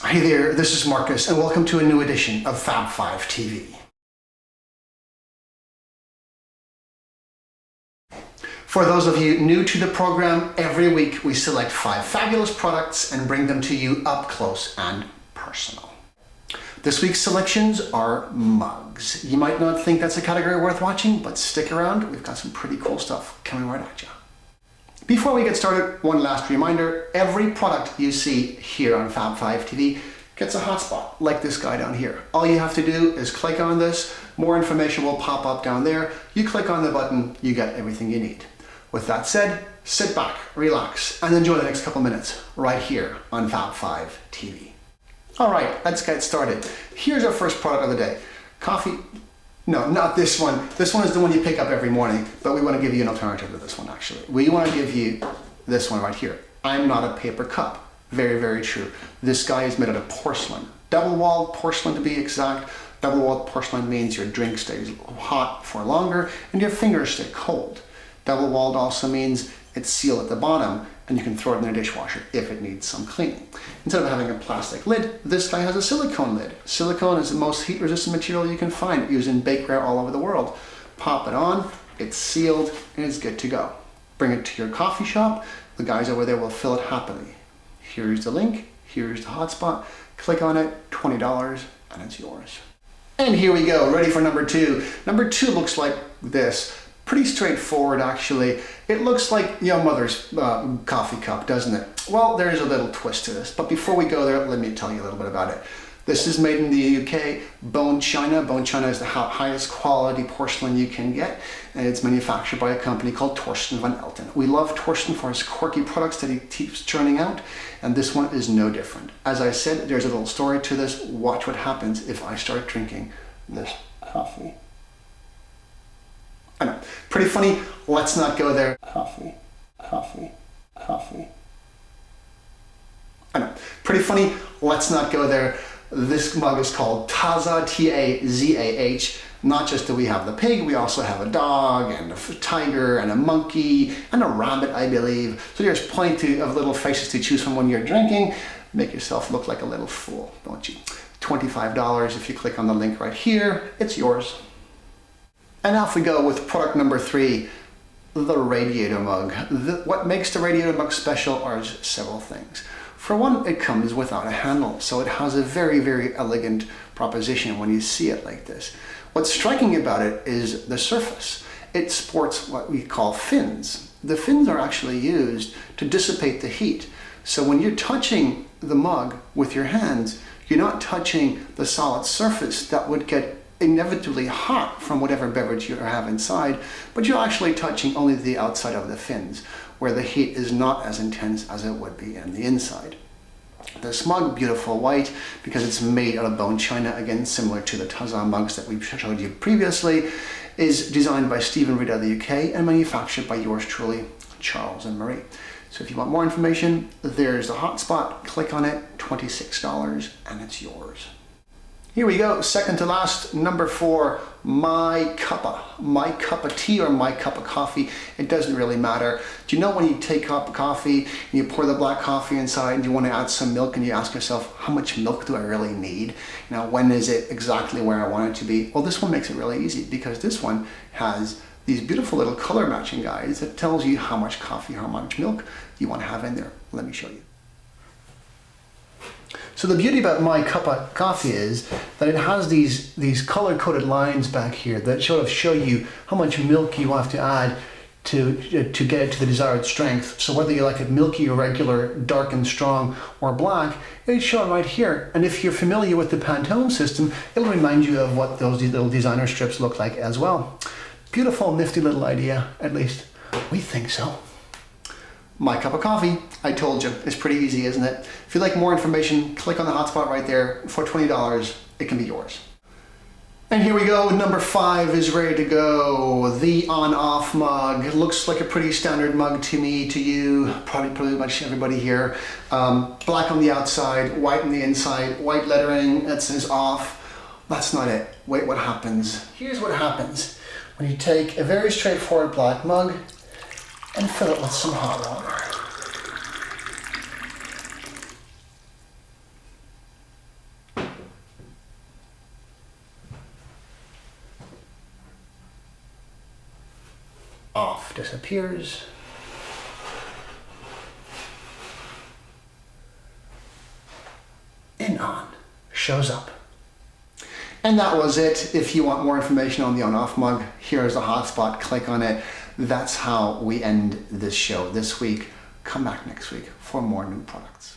Hey there, this is Marcus, and welcome to a new edition of Fab5 TV. For those of you new to the program, every week we select 5 fabulous products and bring them to you up close and personal. This week's selections are mugs. You might not think that's a category worth watching, but stick around, we've got some pretty cool stuff coming right at you. Before we get started, one last reminder, every product you see here on Fab5 TV gets a hotspot, like this guy down here. All you have to do is click on this, more information will pop up down there, you click on the button, you get everything you need. With that said, sit back, relax, and enjoy the next couple minutes right here on Fab5 TV. All right, let's get started. Here's our first product of the day. Coffee. No, not this one. This one is the one you pick up every morning, but we want to give you an alternative to this one actually. We want to give you this one right here. I'm not a paper cup. Very, very true. This guy is made out of porcelain. Double-walled porcelain to be exact. Double-walled porcelain means your drink stays hot for longer and your fingers stay cold. Double-walled also means it's sealed at the bottom and you can throw it in the dishwasher if it needs some cleaning. Instead of having a plastic lid, this guy has a silicone lid. Silicone is the most heat-resistant material you can find, used in bakeware all over the world. Pop it on, it's sealed, and it's good to go. Bring it to your coffee shop. The guys over there will fill it happily. Here's the link, here's the hotspot. Click on it, $20, and it's yours. And here we go, ready for number 2. Number 2 looks like this. Pretty straightforward actually. It looks like your mother's coffee cup, doesn't it? Well, there's a little twist to this, but before we go there, let me tell you a little bit about it. This is made in the UK, bone china. Bone china is the highest quality porcelain you can get, and it's manufactured by a company called Torsten van Elten. We love Torsten for his quirky products that he keeps churning out, and this one is no different. As I said, there's a little story to this. Watch what happens if I start drinking this coffee. I know, pretty funny, let's not go there. Coffee, coffee, coffee. I know, pretty funny, let's not go there. This mug is called Taza, T-A-Z-A-H. Not just do we have the pig, we also have a dog and a tiger and a monkey and a rabbit, I believe. So there's plenty of little faces to choose from when you're drinking. Make yourself look like a little fool, don't you? $25 if you click on the link right here, it's yours. And off we go with product number 3, the radiator mug. What makes the radiator mug special are several things. For one, it comes without a handle, so it has a very, very elegant proposition when you see it like this. What's striking about it is the surface. It sports what we call fins. The fins are actually used to dissipate the heat. So when you're touching the mug with your hands, you're not touching the solid surface that would get inevitably hot from whatever beverage you have inside, but you're actually touching only the outside of the fins, where the heat is not as intense as it would be in the inside. This mug, beautiful white, because it's made out of bone china, again similar to the Taza mugs that we showed you previously, is designed by Stephen Reed of the UK and manufactured by yours truly, Charles and Marie. So if you want more information, there's the hotspot, click on it, $26, and it's yours. Here we go, second to last, number 4, my cuppa. My cup of tea or my cup of coffee, it doesn't really matter. Do you know when you take a cup of coffee and you pour the black coffee inside and you want to add some milk and you ask yourself, how much milk do I really need? Now, when is it exactly where I want it to be? Well, this one makes it really easy because this one has these beautiful little color matching guides that tells you how much coffee, how much milk you want to have in there. Let me show you. So the beauty about my cup of coffee is that it has these color-coded lines back here that sort of show you how much milk you have to add to get it to the desired strength. So whether you like it milky or regular, dark and strong, or black, it's shown right here. And if you're familiar with the Pantone system, it'll remind you of what those little designer strips look like as well. Beautiful, nifty little idea, at least we think so. My cup of coffee, I told you, it's pretty easy, isn't it? If you'd like more information, click on the hotspot right there. For $20, it can be yours. And here we go, number 5 is ready to go. The on-off mug. It looks like a pretty standard mug to me, to you, probably much everybody here. Black on the outside, white on the inside, white lettering that says off. That's not it. Wait, what happens? Here's what happens when you take a very straightforward black mug and fill it with some hot water. off disappears. And on shows up. And that was it. If you want more information on the on-off mug, here's the hotspot. Click on it. That's how we end this show this week. Come back next week for more new products.